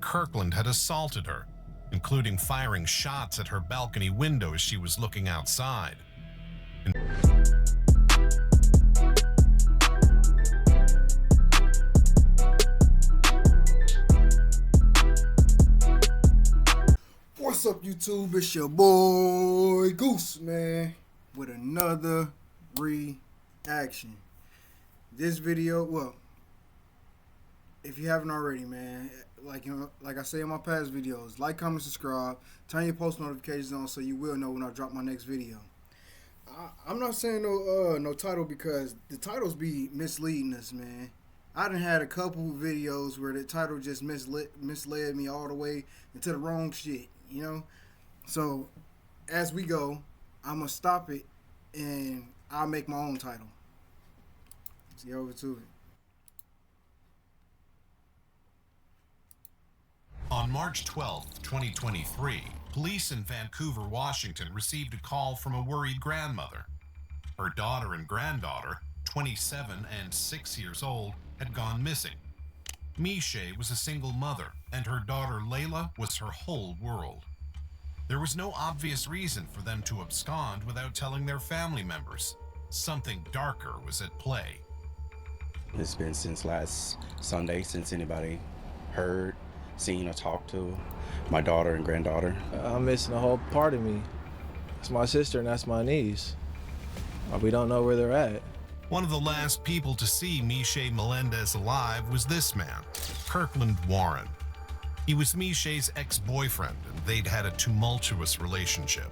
that Kirkland had assaulted her, including firing shots at her balcony window as she was looking outside. What's up, YouTube? It's your boy Goose, man, with another reaction. This video, well, if you haven't already, man, like I say in my past videos, like, comment, subscribe, turn your post notifications on so you will know when I drop my next video. I'm not saying no title because the titles be misleading us, man. I done had a couple videos where the title just misled me all the way into the wrong shit, you know? So, as we go, I'm going to stop it and I'll make my own title. Let's get over to it. On March 12, 2023, police in Vancouver, Washington received a call from a worried grandmother. Her daughter and granddaughter, 27 and 6 years old, had gone missing. Miche was a single mother, and her daughter Layla was her whole world. There was no obvious reason for them to abscond without telling their family members. Something darker was at play. It's been since last Sunday since anybody heard, seen, or talked to my daughter and granddaughter. I'm missing a whole part of me. That's my sister and that's my niece. We don't know where they're at. One of the last people to see Miche Melendez alive was this man, Kirkland Warren. He was Miche's ex-boyfriend, and they'd had a tumultuous relationship.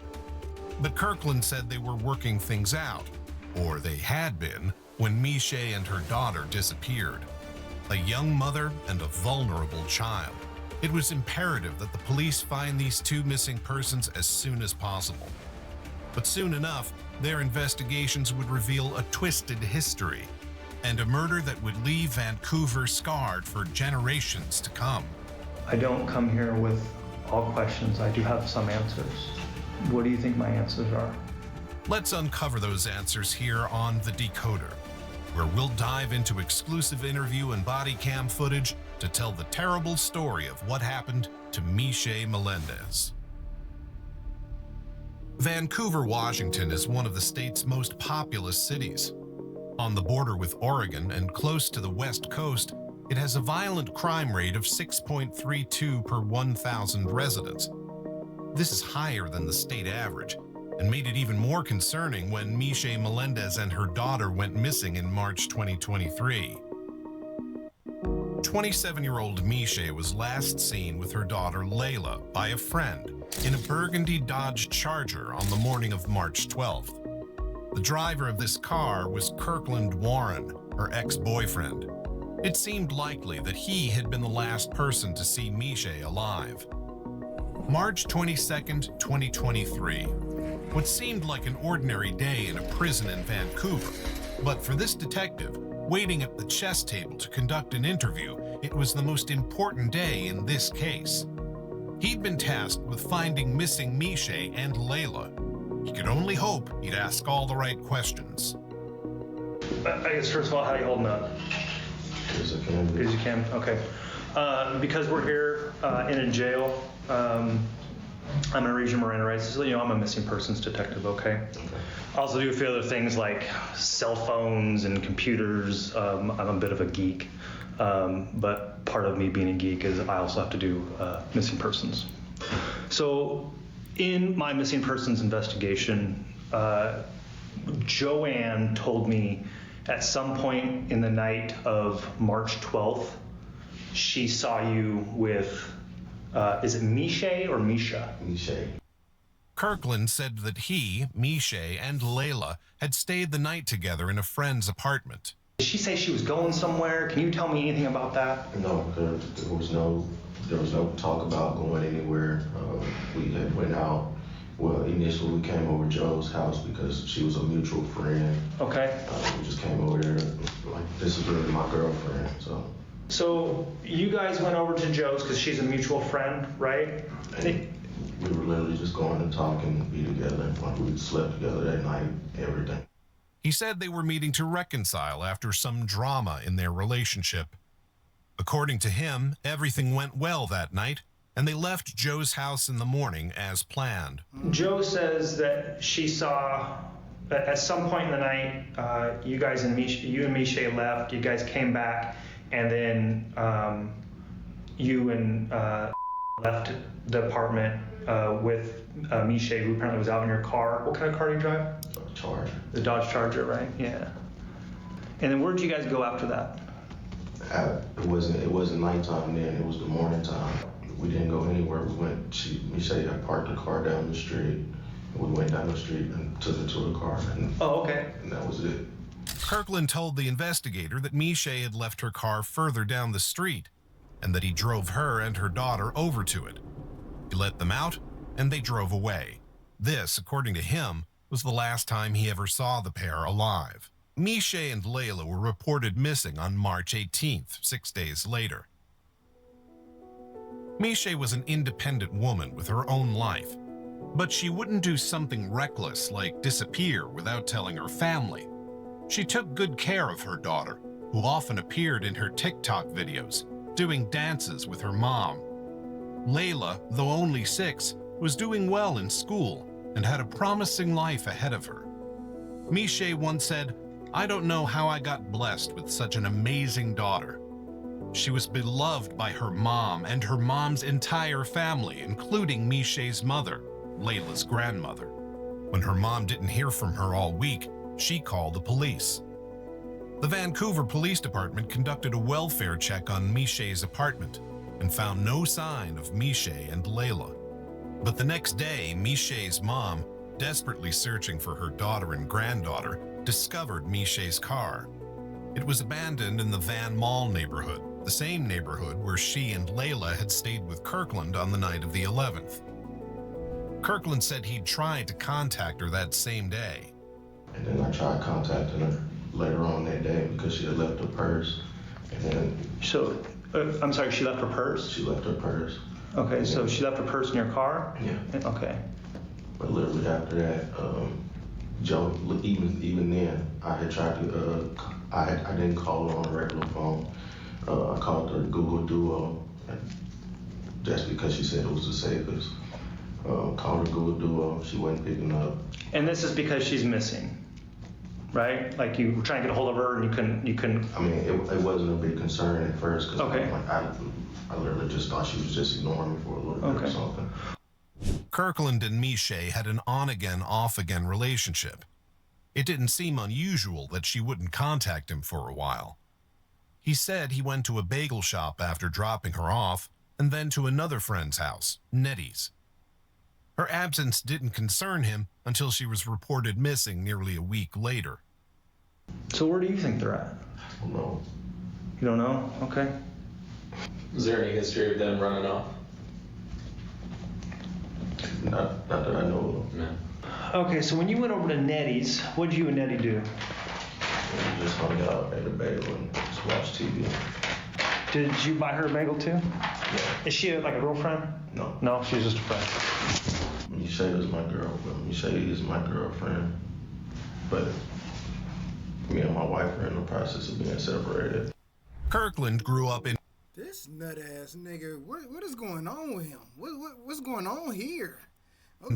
But Kirkland said they were working things out, or they had been, when Miche and her daughter disappeared. A young mother and a vulnerable child. It was imperative that the police find these two missing persons as soon as possible. But soon enough, their investigations would reveal a twisted history and a murder that would leave Vancouver scarred for generations to come. I don't come here with all questions. I do have some answers. What do you think my answers are? Let's uncover those answers here on The Decoder, where we'll dive into exclusive interview and body cam footage to tell the terrible story of what happened to Miche Melendez. Vancouver, Washington is one of the state's most populous cities. On the border with Oregon and close to the West Coast, it has a violent crime rate of 6.32 per 1,000 residents. This is higher than the state average, and made it even more concerning when Miche Melendez and her daughter went missing in March 2023. 27-year-old Miche was last seen with her daughter Layla by a friend in a burgundy Dodge Charger on the morning of March 12th. The driver of this car was Kirkland Warren, her ex-boyfriend. It seemed likely that he had been the last person to see Miche alive. March 22nd, 2023. What seemed like an ordinary day in a prison in Vancouver, but for this detective, waiting at the chess table to conduct an interview, it was the most important day in this case. He'd been tasked with finding missing Miche and Layla. He could only hope he'd ask all the right questions. I guess first of all, how are you holding up? As I can. As you can, okay. Because we're here in a jail, I'm gonna read your Miranda rights. So, I'm a missing persons detective, okay? I also do a few other things like cell phones and computers. I'm a bit of a geek, but part of me being a geek is I also have to do missing persons. So in my missing persons investigation, Joanne told me at some point in the night of March 12th, she saw you with, is it Miche or Misha? Miche. Kirkland said that he, Miche, and Layla had stayed the night together in a friend's apartment. Did she say she was going somewhere? Can you tell me anything about that? No, there was no talk about going anywhere. We had went out. Well, initially we came over to Joe's house because she was a mutual friend. Okay. We just came over there, like, this is really my girlfriend, so. So you guys went over to Joe's because she's a mutual friend, right? And we were literally just going to talk and be together. Like, we slept together that night, everything. He said they were meeting to reconcile after some drama in their relationship. According to him, everything went well that night, and they left Joe's house in the morning as planned. Joe says that she saw, at some point in the night, you and Misha left, you guys came back, and then you and left the apartment with Misha, who apparently was out in your car. What kind of car do you drive? Charger. The Dodge Charger, right? Yeah. And then where did you guys go after that? It wasn't nighttime then. It was the morning time. We didn't go anywhere. We went. Misha had parked the car down the street. We went down the street and took her to the car. Oh, okay. And that was it. Kirkland told the investigator that Misha had left her car further down the street and that he drove her and her daughter over to it. He let them out and they drove away. This, according to him, was the last time he ever saw the pair alive. Misha and Layla were reported missing on March 18th, 6 days later. Misha was an independent woman with her own life, but she wouldn't do something reckless like disappear without telling her family. She took good care of her daughter, who often appeared in her TikTok videos, doing dances with her mom. Layla, though only 6, was doing well in school and had a promising life ahead of her. Misha once said, "I don't know how I got blessed with such an amazing daughter. She was beloved by her mom and her mom's entire family, including Misha's mother, Layla's grandmother. When her mom didn't hear from her all week, she called the police." The Vancouver Police Department conducted a welfare check on Misha's apartment and found no sign of Misha and Layla. But the next day, Misha's mom, desperately searching for her daughter and granddaughter, discovered Misha's car. It was abandoned in the Van Mall neighborhood, the same neighborhood where she and Layla had stayed with Kirkland on the night of the 11th. Kirkland said he'd tried to contact her that same day. And then I tried contacting her later on that day because she had left her purse. And then So, I'm sorry, she left her purse? she left her purse. Okay, so she left her purse in your car? Yeah. Okay. But literally after that, Joe, even then, I had tried to, I didn't call her on a regular phone. I called her Google Duo, just because she said it was the safest. Called her Google Duo, she wasn't picking up. And this is because she's missing, right? Like you were trying to get a hold of her and you couldn't. I mean, it wasn't a big concern at first because Okay. I literally just thought she was just ignoring me for a little bit or something. Kirkland and Misha had an on-again, off-again relationship. It didn't seem unusual that she wouldn't contact him for a while. He said he went to a bagel shop after dropping her off, and then to another friend's house, Nettie's. Her absence didn't concern him until she was reported missing nearly a week later. So where do you think they're at? I don't know. You don't know? Okay. Is there any history of them running off? Not that I know of. No. Okay, so when you went over to Nettie's, what did you and Nettie do? We just hung out at the bagel and just watched TV. Did you buy her a bagel too? Yeah. Is she like a girlfriend? No. No, she's just a friend. Misha is my girlfriend. Misha is my girlfriend. But me and my wife are in the process of being separated. Kirkland grew up in This nut ass nigga, what is going on with him? What's going on here?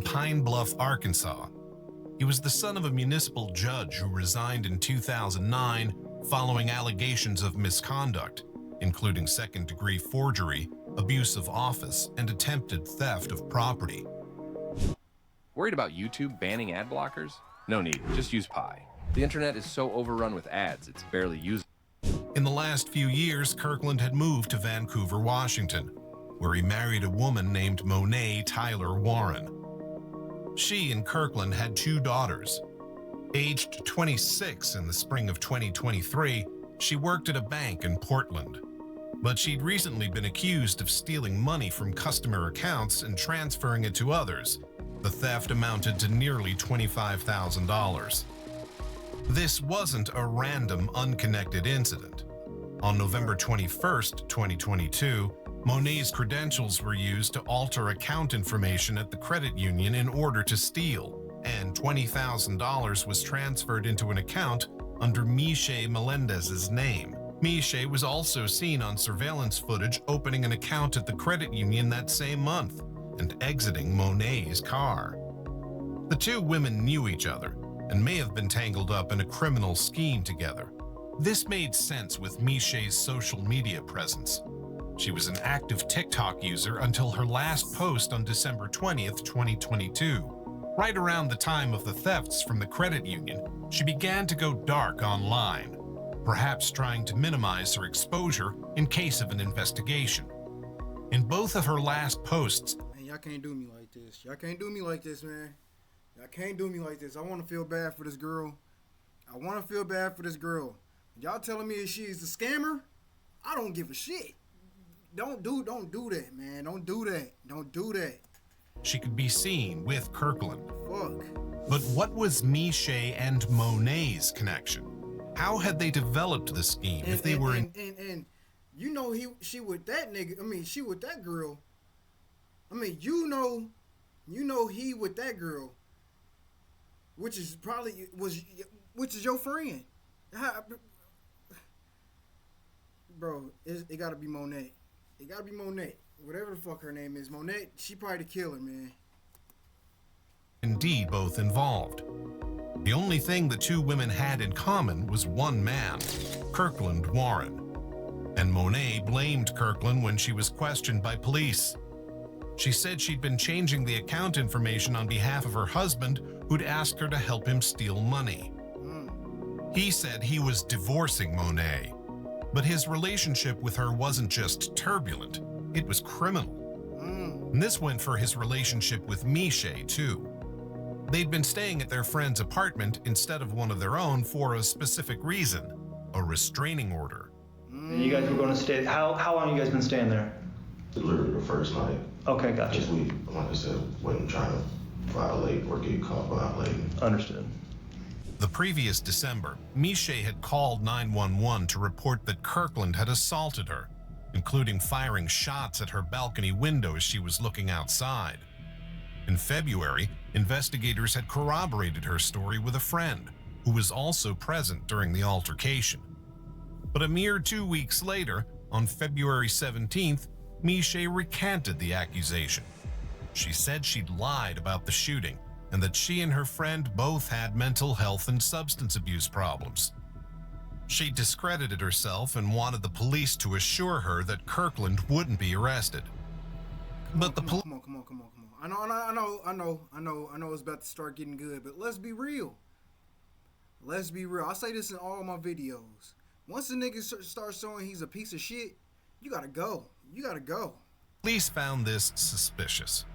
Pine Bluff, Arkansas. He was the son of a municipal judge who resigned in 2009 following allegations of misconduct, including second-degree forgery, abuse of office, and attempted theft of property. Worried about YouTube banning ad blockers? No need, just use Pi. The internet is so overrun with ads, it's barely usable. In the last few years, Kirkland had moved to Vancouver, Washington, where he married a woman named Monet Tyler Warren. She and Kirkland had 2 daughters. Aged 26 in the spring of 2023, she worked at a bank in Portland. But she'd recently been accused of stealing money from customer accounts and transferring it to others. The theft amounted to nearly $25,000. This wasn't a random, unconnected incident. On November 21st, 2022, Monet's credentials were used to alter account information at the credit union in order to steal, and $20,000 was transferred into an account under Misha Melendez's name. Miche was also seen on surveillance footage opening an account at the credit union that same month and exiting Monet's car. The two women knew each other and may have been tangled up in a criminal scheme together. This made sense with Miche's social media presence. She was an active TikTok user until her last post on December 20th, 2022. Right around the time of the thefts from the credit union, she began to go dark online, perhaps trying to minimize her exposure in case of an investigation. In both of her last posts, Man, y'all can't do me like this. Y'all can't do me like this, man. Y'all can't do me like this. I want to feel bad for this girl. I want to feel bad for this girl. Y'all telling me she is a scammer? I don't give a shit. Don't do that, man. Don't do that. Don't do that. she could be seen with Kirkland. Fuck. But what was Miche and Monet's connection? How had they developed the scheme if they were in... And you know she with that nigga. I mean, she with that girl. I mean, you know he with that girl, which is your friend. Bro, it gotta be Monet. It gotta be Monet. Whatever the fuck her name is, Monet. She probably the killer, man. Indeed, both involved. The only thing the two women had in common was one man, Kirkland Warren. And Monet blamed Kirkland when she was questioned by police. She said she'd been changing the account information on behalf of her husband, who'd asked her to help him steal money. He said he was divorcing Monet, but his relationship with her wasn't just turbulent, it was criminal. And this went for his relationship with Miche, too. They'd been staying at their friend's apartment instead of one of their own for a specific reason, a restraining order. And you guys were going to stay, how long have you guys been staying there? Literally the first night. Okay, gotcha. Because we, like I said, wasn't trying to violate or get caught violating. Understood. The previous December, Miche had called 911 to report that Kirkland had assaulted her, including firing shots at her balcony window as she was looking outside. In February, investigators had corroborated her story with a friend, who was also present during the altercation. But a mere 2 weeks later, on February 17th, Miche recanted the accusation. She said she'd lied about the shooting and that she and her friend both had mental health and substance abuse problems. She discredited herself and wanted the police to assure her that Kirkland wouldn't be arrested. But the police... Come on. I know it's about to start getting good, but let's be real. Let's be real. I say this in all my videos. Once a nigga starts showing he's a piece of shit, you gotta go. Police found this suspicious.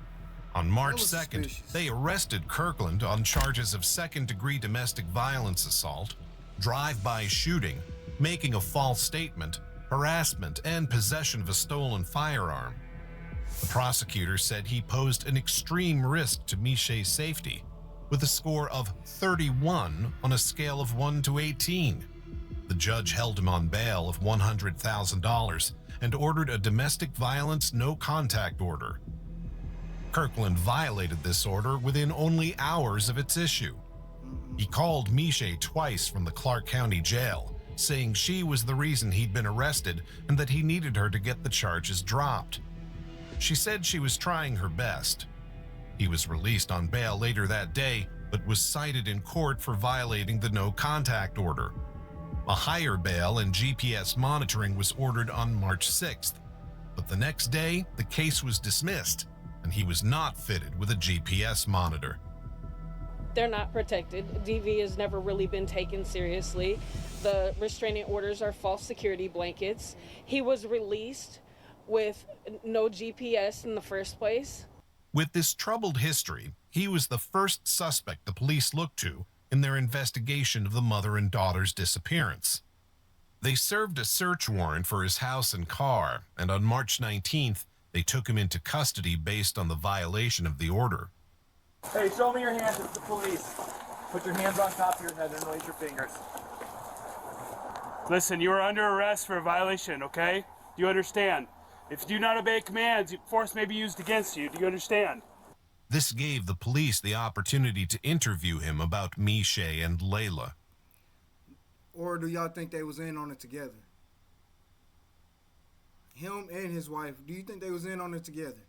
On March 2nd, they arrested Kirkland on charges of second-degree domestic violence assault, drive-by shooting, making a false statement, harassment, and possession of a stolen firearm. The prosecutor said he posed an extreme risk to Miche's safety, with a score of 31 on a scale of 1 to 18. The judge held him on bail of $100,000 and ordered a domestic violence no-contact order. Kirkland violated this order within only hours of its issue. He called Miche twice from the Clark County Jail, saying she was the reason he'd been arrested and that he needed her to get the charges dropped. She said she was trying her best. He was released on bail later that day, but was cited in court for violating the no-contact order. A higher bail and GPS monitoring was ordered on March 6th, but the next day, the case was dismissed, and he was not fitted with a GPS monitor. They're not protected. DV has never really been taken seriously. The restraining orders are false security blankets. He was released with no GPS in the first place. With this troubled history, he was the first suspect the police looked to in their investigation of the mother and daughter's disappearance. They served a search warrant for his house and car, and on March 19th, they took him into custody based on the violation of the order. Hey, show me your hands, it's the police. Put your hands on top of your head and raise your fingers. Listen, you are under arrest for a violation, okay? Do you understand? If you do not obey commands, force may be used against you. Do you understand? This gave the police the opportunity to interview him about Miche and Layla. Or do y'all think they was in on it together? him and his wife, do you think they was in on it together?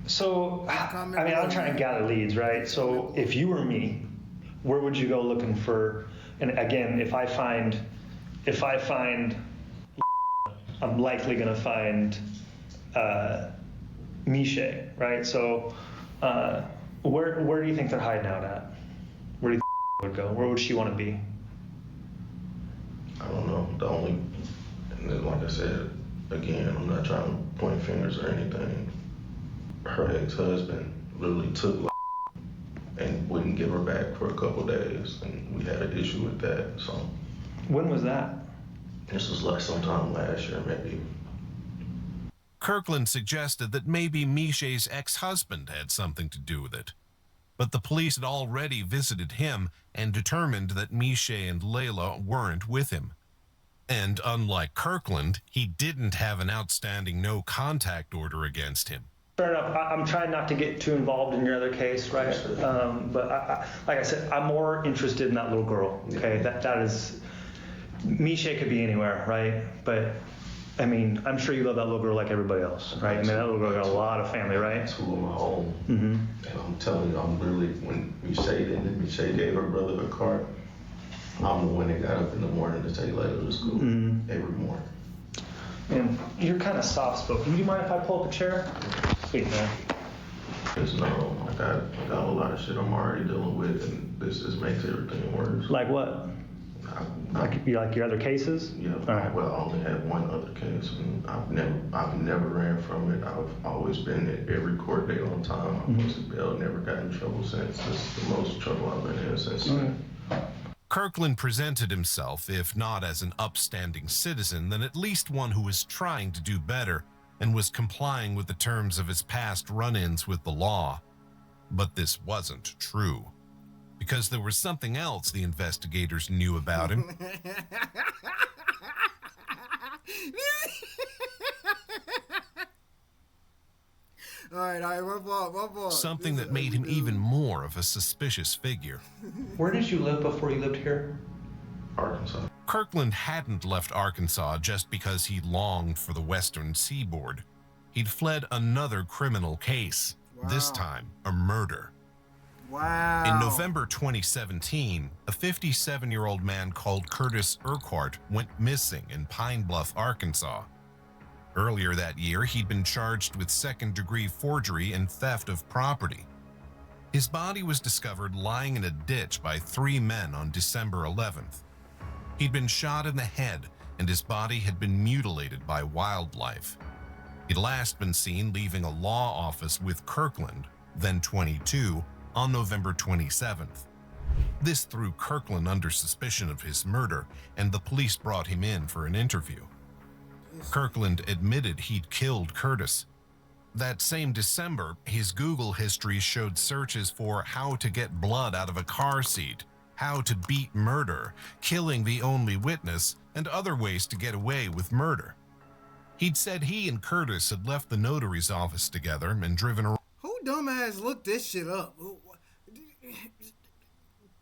So, I mean, I'm trying to gather leads, right? So, if you were me, where would you go looking for? And again, if I find, I'm likely going to find Miche, right? So, where do you think they're hiding out at? Where do you think would go? Where would she want to be? I don't know. The only, and then like I said, again, I'm not trying to point fingers or anything. Her ex-husband literally took and wouldn't give her back for a couple days, and we had an issue with that. So when was that? This was like sometime last year, maybe. Kirkland suggested that maybe Miche's ex-husband had something to do with it. But the police had already visited him and determined that Miche and Layla weren't with him. And unlike Kirkland, he didn't have an outstanding no-contact order against him. Fair enough. I'm trying not to get too involved in your other case, right? But like I said, I'm more interested in that little girl. Okay, that is, Miche could be anywhere, right? But I mean, I'm sure you love that little girl like everybody else, right? I mean, that little girl got a lot of family, right? Two of my own. Mm-hmm. And I'm telling you, I'm really, when Miche gave her brother the card, I'm the one that got up in the morning to take Layla to school every morning. And you're kind of soft-spoken. Do you mind if I pull up a chair? Sweet, man. There's no, I got a lot of shit I'm already dealing with, and this just makes everything worse. Like what? Like your other cases? Yeah. All right. Well, I only had one other case, and I've never ran from it. I've always been at every court date on time. I wasn't bailed, never got in trouble since. This is the most trouble I've been in since. Kirkland presented himself, if not as an upstanding citizen, then at least one who was trying to do better and was complying with the terms of his past run-ins with the law. But this wasn't true, because there was something else the investigators knew about him. All right, my fault. Something that made him even more of a suspicious figure. Where did you live before you lived here? Arkansas. Kirkland hadn't left Arkansas just because he longed for the western seaboard. He'd fled another criminal case, this time a murder. Wow. In November 2017, a 57-year-old man called Curtis Urquhart went missing in Pine Bluff, Arkansas. Earlier that year, he'd been charged with second-degree forgery and theft of property. His body was discovered lying in a ditch by 3 men on December 11th. He'd been shot in the head, and his body had been mutilated by wildlife. He'd last been seen leaving a law office with Kirkland, then 22, on November 27th. This threw Kirkland under suspicion of his murder, and the police brought him in for an interview. Kirkland admitted he'd killed Curtis. That same December, his Google history showed searches for how to get blood out of a car seat, how to beat murder, killing the only witness, and other ways to get away with murder. He'd said he and Curtis had left the notary's office together and driven around. Who dumbass looked this shit up?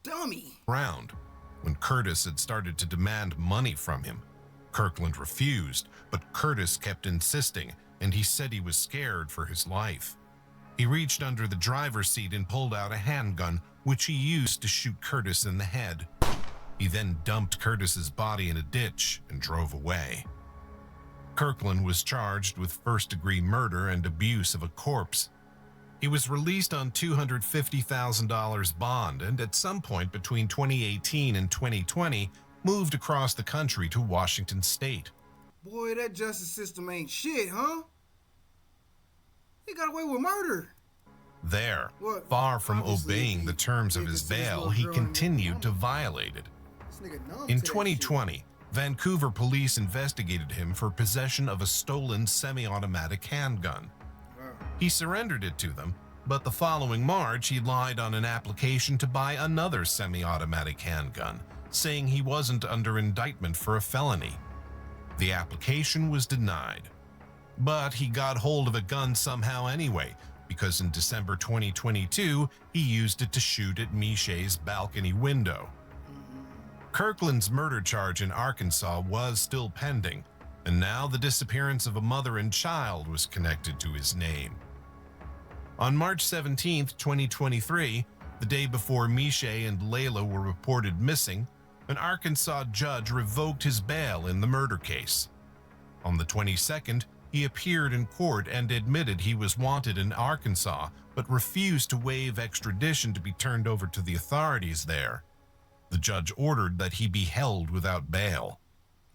Dummy. When Curtis had started to demand money from him. Kirkland refused, but Curtis kept insisting, and he said he was scared for his life. He reached under the driver's seat and pulled out a handgun, which he used to shoot Curtis in the head. He then dumped Curtis's body in a ditch and drove away. Kirkland was charged with first-degree murder and abuse of a corpse. He was released on $250,000 bond, and at some point between 2018 and 2020, moved across the country to Washington State. Boy, that justice system ain't shit, huh? He got away with murder. There, What? far from Obviously, obeying the terms of his just said his bail, little he girl continued to violate it. This nigga numb In to that 2020, Vancouver police investigated him for possession of a stolen semi-automatic handgun. shit. Wow. He surrendered it to them, but the following March he lied on an application to buy another semi-automatic handgun, saying he wasn't under indictment for a felony. The application was denied. But he got hold of a gun somehow anyway, because in December 2022, he used it to shoot at Miche's balcony window. Kirkland's murder charge in Arkansas was still pending, and now the disappearance of a mother and child was connected to his name. On March 17, 2023, the day before Mishay and Layla were reported missing, an Arkansas judge revoked his bail in the murder case. On the 22nd, he appeared in court and admitted he was wanted in Arkansas, but refused to waive extradition to be turned over to the authorities there. The judge ordered that he be held without bail.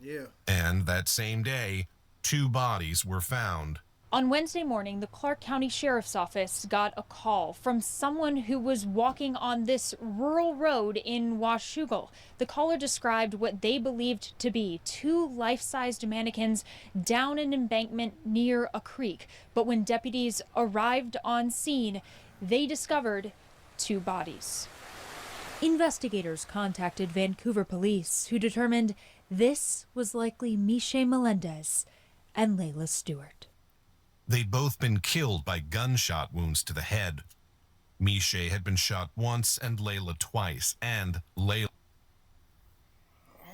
Yeah. And that same day, 2 bodies were found. On Wednesday morning, the Clark County Sheriff's Office got a call from someone who was walking on this rural road in Washougal. The caller described what they believed to be 2 life-sized mannequins down an embankment near a creek. But when deputies arrived on scene, they discovered 2 bodies. Investigators contacted Vancouver police, who determined this was likely Mishay Melendez and Layla Stewart. They'd both been killed by gunshot wounds to the head. Mishay had been shot once and Layla twice, and Layla...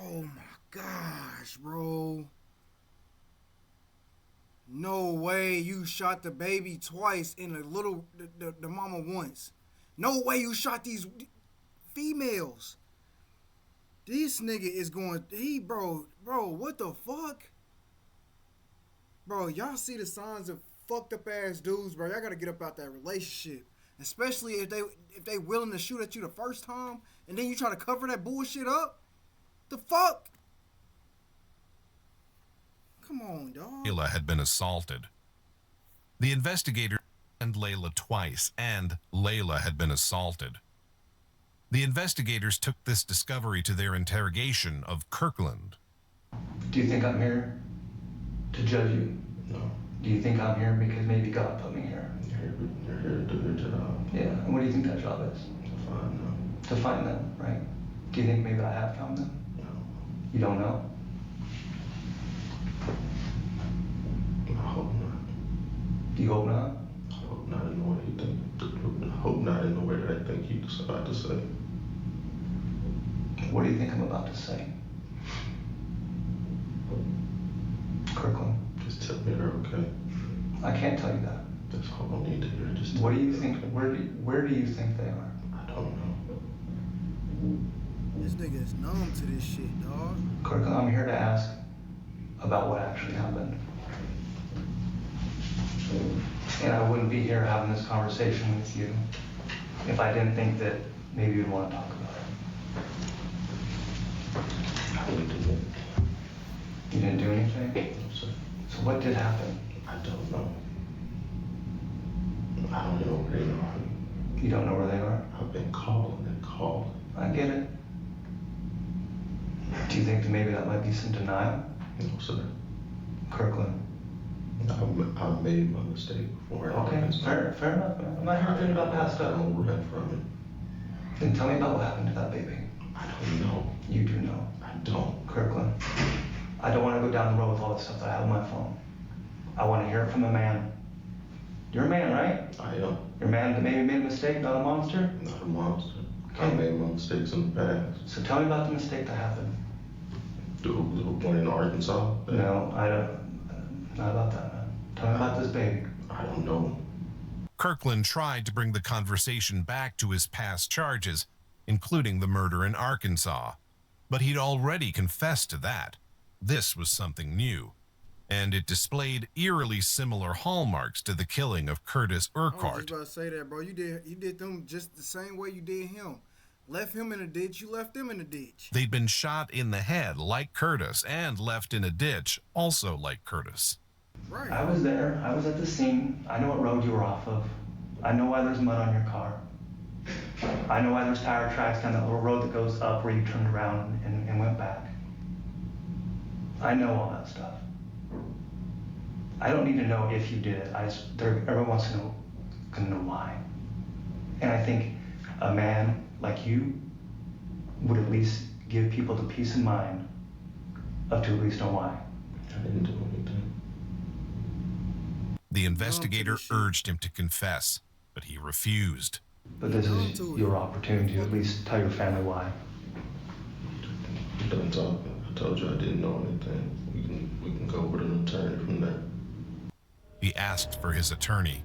Oh my gosh, bro. No way you shot the baby twice and the mama once. No way you shot these females. This nigga is going... Bro, what the fuck? Bro, y'all see the signs of fucked up ass dudes, bro. Y'all gotta get up out that relationship. Especially if they willing to shoot at you the first time and then you try to cover that bullshit up. The fuck? Come on, dog. Layla had been assaulted. The investigator and Layla twice, and Layla had been assaulted. The investigators took this discovery to their interrogation of Kirkland. Do you think I'm here to judge you? No. Do you think I'm here because maybe God put me here? You're here to do your job. Yeah, and what do you think that job is? To find them. To find them, right? Do you think maybe I have found them? No. You don't know? I hope not. Do you hope not? I hope not in the way you think. I hope not in the way that I think you're about to say. What do you think I'm about to say? Kirkland. Just tell me they're okay. I can't tell you that. That's all I need to hear. Just what do you think? Where do you think they are? I don't know. This nigga is numb to this shit, dog. Kirkland, I'm here to ask about what actually happened. And I wouldn't be here having this conversation with you if I didn't think that maybe you'd want to talk about it. I didn't do it. You didn't do anything? No, sir. So what did happen? I don't know. I don't know where they are. You don't know where they are? I've been calling and calling. I get it. Do you think that maybe that might be some denial? No, sir. Kirkland. I've made my mistake before. Okay, fair enough, man. I'm not here to think about past I stuff. don't run from it. Then tell me about what happened to that baby. I don't know. You do know. I don't. Kirkland, I don't want to go down the road with all the stuff that I have on my phone. I want to hear it from a man. You're a man, right? I am. You're a man that maybe made a mistake, not a monster? Not a monster. Okay. I made my mistakes in the past. So tell me about the mistake that happened. The one in Arkansas? No, I don't. Not about that, man. Tell me about this baby. I don't know. Kirkland tried to bring the conversation back to his past charges, including the murder in Arkansas. But he'd already confessed to that. This was something new. And it displayed eerily similar hallmarks to the killing of Curtis I was Urquhart. just about to say that, bro. You did them just the same way you did him. Left him in a ditch, you left them in a ditch. They'd been shot in the head like Curtis and left in a ditch also like Curtis. Right. I was there. I was at the scene. I know what road you were off of. I know why there's mud on your car. I know why there's tire tracks down that little road that goes up where you turned around and went back. I know all that stuff. I don't need to know if you did it. Everyone wants to know why. And I think a man like you would at least give people the peace of mind of to at least know why. I didn't do anything. The investigator urged him to confess, but he refused. But this is your opportunity to at least tell your family why. done talking. I told you I didn't know anything. We can go with an attorney from there. He asked for his attorney.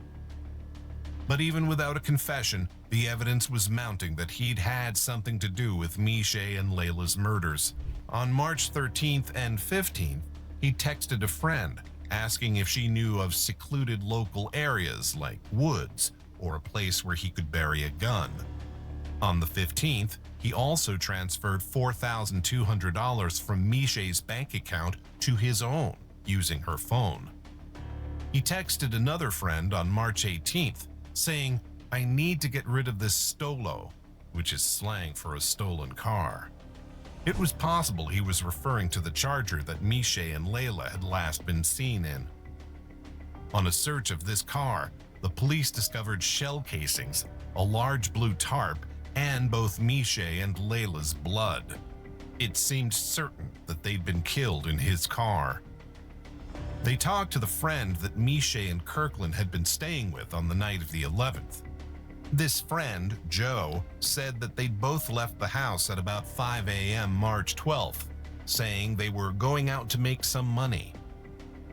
But even without a confession, the evidence was mounting that he'd had something to do with Mishay and Layla's murders. On March 13th and 15th, he texted a friend asking if she knew of secluded local areas like woods or a place where he could bury a gun. On the 15th, he also transferred $4,200 from Mishay's bank account to his own using her phone. He texted another friend on March 18th saying, "I need to get rid of this stolo," which is slang for a stolen car. It was possible he was referring to the Charger that Mishay and Layla had last been seen in. On a search of this car, the police discovered shell casings, a large blue tarp, and both Mishay and Layla's blood. It seemed certain that they'd been killed in his car. They talked to the friend that Mishay and Kirkland had been staying with on the night of the 11th. This friend, Joe, said that they'd both left the house at about 5 a.m. March 12th, saying they were going out to make some money.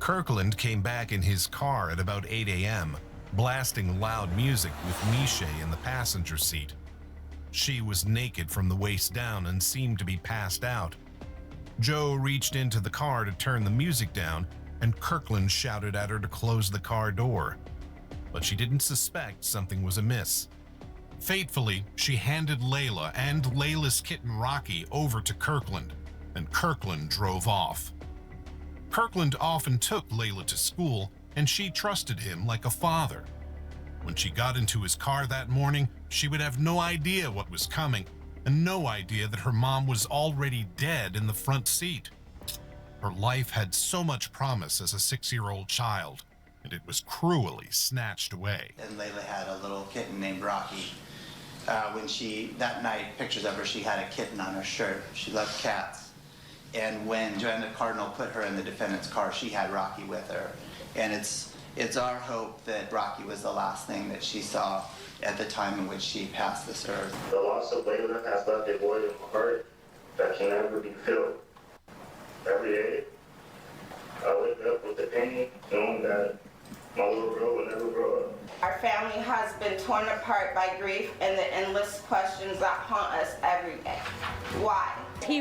Kirkland came back in his car at about 8 a.m., blasting loud music with Mishay in the passenger seat. She was naked from the waist down and seemed to be passed out. Joe reached into the car to turn the music down, and Kirkland shouted at her to close the car door. But she didn't suspect something was amiss. Fatefully, she handed Layla and Layla's kitten Rocky over to Kirkland, and Kirkland drove off. Kirkland often took Layla to school, and she trusted him like a father. When she got into his car that morning, she would have no idea what was coming, and no idea that her mom was already dead in the front seat. Her life had so much promise as a 6-year-old child, and it was cruelly snatched away. And Layla had a little kitten named Rocky. That night, pictures of her, she had a kitten on her shirt. She loved cats. And when Joanna Cardinal put her in the defendant's car, she had Rocky with her. And it's our hope that Rocky was the last thing that she saw at the time in which she passed this earth. The loss of Layla has left a void in my heart that can never be filled. Every day, I wake up with the pain, knowing that my little girl will never grow up. Our family has been torn apart by grief and the endless questions that haunt us every day. Why? He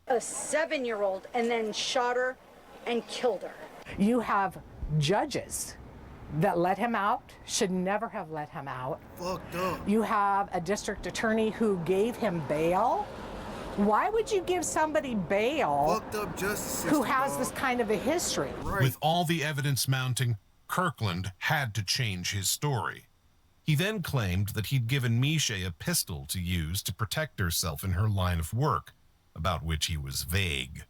a 7-year-old and then shot her and killed her. You have judges that let him out, should never have let him out. Fucked up. You have a district attorney who gave him bail. Why would you give somebody bail Fucked up justice who system, has dog. this kind of a history? Right. With all the evidence mounting, Kirkland had to change his story. He then claimed that he'd given Mishay a pistol to use to protect herself in her line of work, about which he was vague.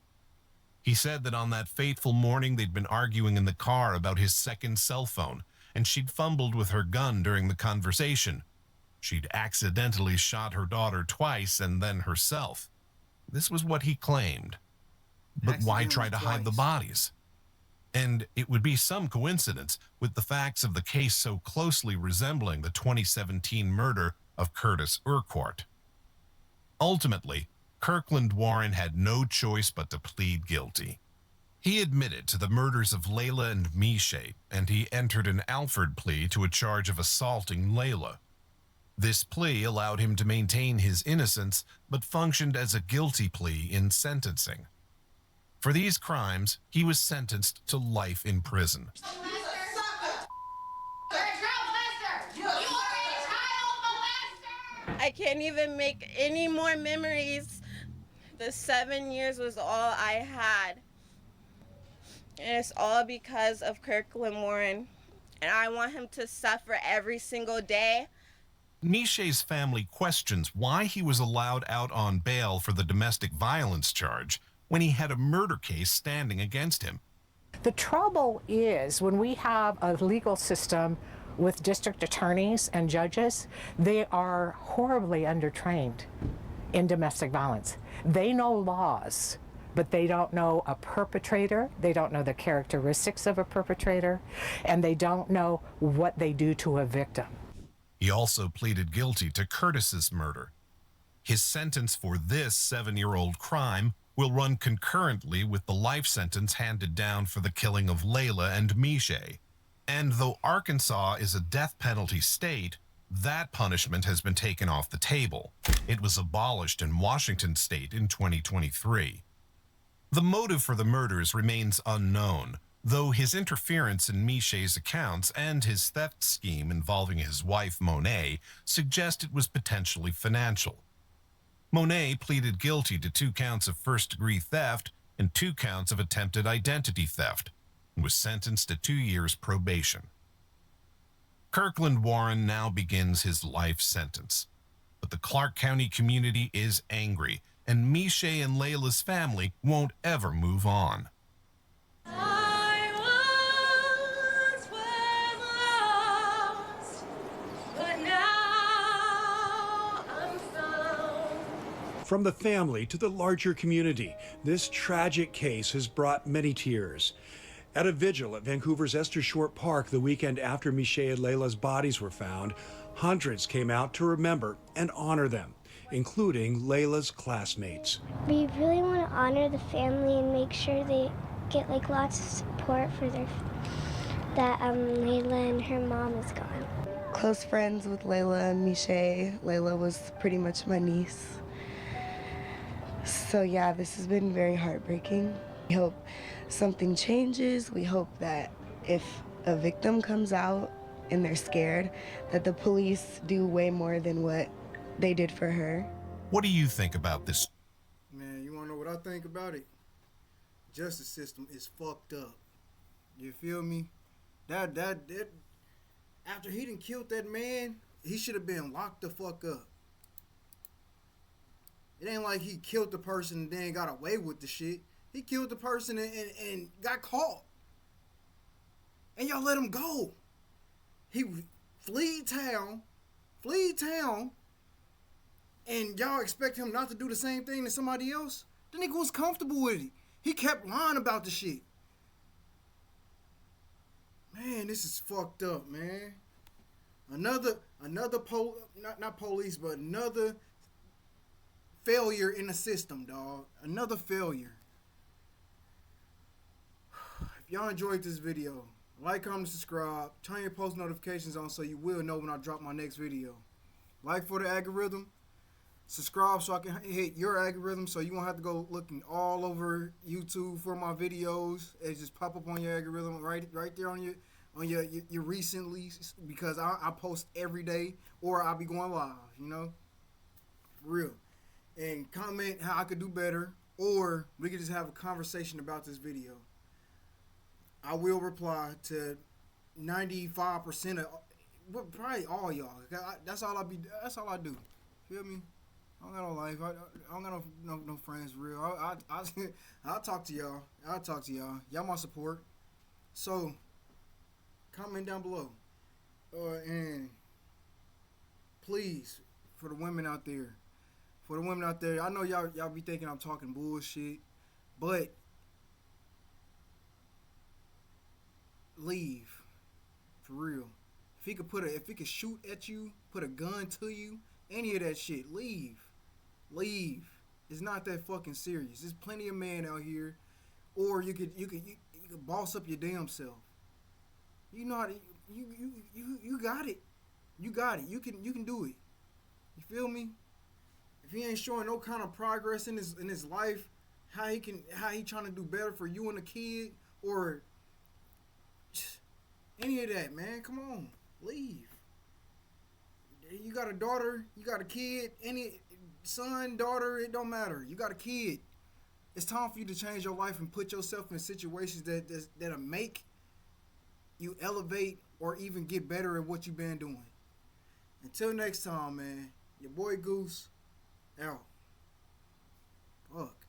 He said that on that fateful morning they'd been arguing in the car about his second cell phone, and she'd fumbled with her gun during the conversation. She'd accidentally shot her daughter twice and then herself. This was what he claimed. But why try to hide the bodies? And it would be some coincidence with the facts of the case so closely resembling the 2017 murder of Curtis Urquhart. Ultimately, Kirkland Warren had no choice but to plead guilty. He admitted to the murders of Layla and Mishay, and he entered an Alford plea to a charge of assaulting Layla. This plea allowed him to maintain his innocence, but functioned as a guilty plea in sentencing. For these crimes, he was sentenced to life in prison. I can't even make any more memories. The 7 years was all I had. And it's all because of Kirkland Warren. And I want him to suffer every single day. Mishay's family questions why he was allowed out on bail for the domestic violence charge when he had a murder case standing against him. The trouble is when we have a legal system with district attorneys and judges, they are horribly undertrained in domestic violence. They know laws, but they don't know a perpetrator, they don't know the characteristics of a perpetrator, and they don't know what they do to a victim. He also pleaded guilty to Curtis's murder. His sentence for this 7-year-old crime will run concurrently with the life sentence handed down for the killing of Layla and Mishe. And though Arkansas is a death penalty state, that punishment has been taken off the table. It was abolished in Washington state in 2023. The motive for the murders remains unknown, though his interference in Mishe's accounts and his theft scheme involving his wife Monet suggest it was potentially financial. Monet pleaded guilty to 2 counts of first-degree theft and 2 counts of attempted identity theft, and was sentenced to 2 years probation. Kirkland Warren now begins his life sentence, but the Clark County community is angry, and Mishe and Layla's family won't ever move on. From the family to the larger community, this tragic case has brought many tears. At a vigil at Vancouver's Esther Short Park the weekend after Mishe and Layla's bodies were found, hundreds came out to remember and honor them, including Layla's classmates. We really want to honor the family and make sure they get like lots of support for that Layla and her mom is gone. Close friends with Layla and Mishe. Layla was pretty much my niece. So yeah, this has been very heartbreaking. We hope something changes. We hope that if a victim comes out and they're scared, that the police do way more than what they did for her. What do you think about this? Man, you wanna know what I think about it? Justice system is fucked up. You feel me? That after he done killed that man, he should have been locked the fuck up. It ain't like he killed the person and then got away with the shit. He killed the person and got caught. And y'all let him go. He fled town, and y'all expect him not to do the same thing to somebody else? The nigga was comfortable with it. He kept lying about the shit. Man, this is fucked up, man. Another not police, but another failure in the system, dog. Another failure. If y'all enjoyed this video, like, comment, subscribe, turn your post notifications on so you will know when I drop my next video. Like for the algorithm, subscribe so I can hit your algorithm so you won't have to go looking all over YouTube for my videos. It just pop up on your algorithm right there on your recently, because I post every day or I'll be going live, you know? For real. And comment how I could do better, or we could just have a conversation about this video. I will reply to 95% of, well, probably all y'all. That's all I do. Feel me? I don't got no life. I don't got no friends for real. I'll talk to y'all. Y'all my support. So comment down below. And please, for the women out there, I know y'all be thinking I'm talking bullshit, but leave. For real. If he could shoot at you, put a gun to you, any of that shit, leave. It's not that fucking serious. There's plenty of men out here, or you could boss up your damn self. You know how to, you got it. You got it. You can do it. You feel me? If he ain't showing no kind of progress in his life, how he trying to do better for you and the kid, or any of that, man, come on, leave. You got a daughter, you got a kid, any son, daughter, it don't matter. You got a kid. It's time for you to change your life and put yourself in situations that'll make you elevate or even get better at what you've been doing. Until next time, man, your boy Goose out. Fuck.